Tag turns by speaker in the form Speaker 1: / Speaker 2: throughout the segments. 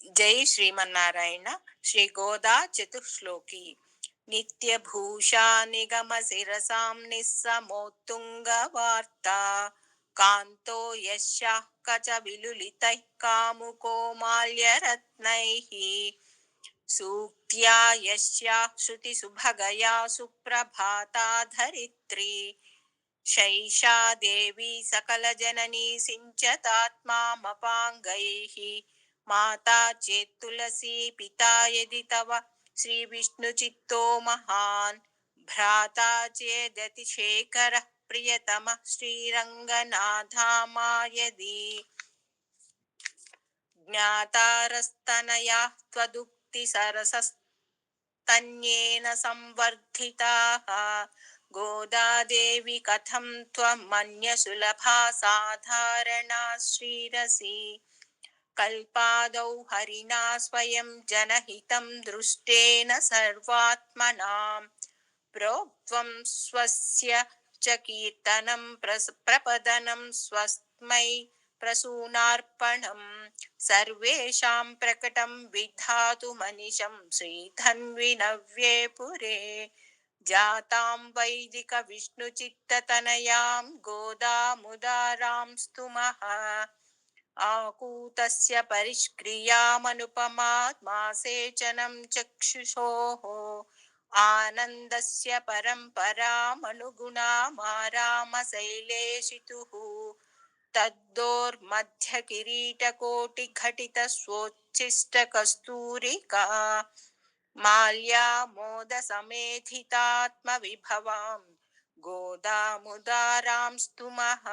Speaker 1: జై శ్రీమన్నారాయణ. శ్రీ గోదా చతుశ్లోకి. నిత్యభూషా నిగమ శిరసాం నిస్సమోత్తుంగ వార్తా కాంతో యస్యాః కచ విలులితైః కాముకో మాల్యరత్నైః సూక్త్యా యస్యాః శృతి సుభగయా సుప్రభాతా ధరిత్రీ శైషా దేవీ సకల జననీ సించతాత్మామపాంగైః మాతా చేత్ తులసీ పితా యది తవ శ్రీ విష్ణు చిత్తో మహాన్ భ్రాతా చేదతి శేఖరః ప్రియతమ శ్రీరంగనాథామాయది జ్ఞాతారస్తనయాః త్వదుక్తి సరసస్తన్యేన సంవర్ధితాః గోదాదేవి కథం త్వమన్య సులభా సాధారణా శ్రీరసి కల్పాదౌ హరిణా స్వయం జనహితం దృష్టేన సర్వాత్మనాం ప్రోక్త్వం స్వస్య చ కీర్తనం ప్రపదనం స్వస్మై ప్రసూనార్పణం సర్వేషాం ప్రకటం విధాతు మనిషం శ్రీధన్వినవ్యే పురే జాతాం వైదిక విష్ణుచిత్తతనయాం గోదాముదారాం స్తుమః ఆకూతస్య పరిష్క్రియామనుపమాత్మాసేచనం చక్షుషోః ఆనందస్య పరంపరామనుగుణామారామశైలేషితుః తద్దోర్మధ్యకిరీటకోటిఘటితస్వోచ్ఛిష్టకస్తూరికా మాల్యామోదసమేధితాత్మవిభవాం గోదాముదారాం స్తుమః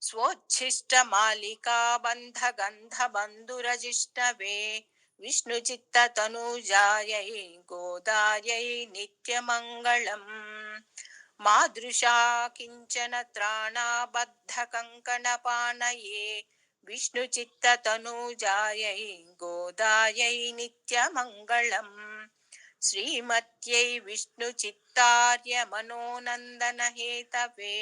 Speaker 1: స్వోచ్ఛిష్టమాలికాబంధగంధబంధురజిష్ణవే విష్ణుచిత్తతనూజాయై గోదాయై నిత్యమంగళం మాదృశా కించన త్రాణాబద్ధకంకణపాణయే విష్ణుచిత్తతనూజాయై గోదాయై నిత్యమంగళం శ్రీమత్యై విష్ణుచిత్తార్య మనోనందనహేతవే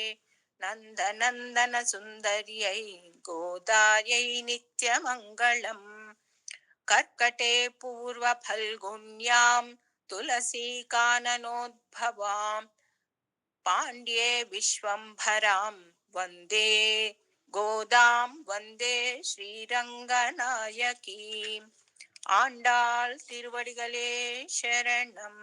Speaker 1: నందనందన సుందర్యై గోదాయై నిత్యమంగళం కర్కటే పూర్వఫల్గుణ్యాం తులసీకాననోద్భవాం పాండ్యే విశ్వంభరాం వందే గోదాం వందే శ్రీరంగనాయకీం ఆండాళ్ తిరువడిగలే శరణం.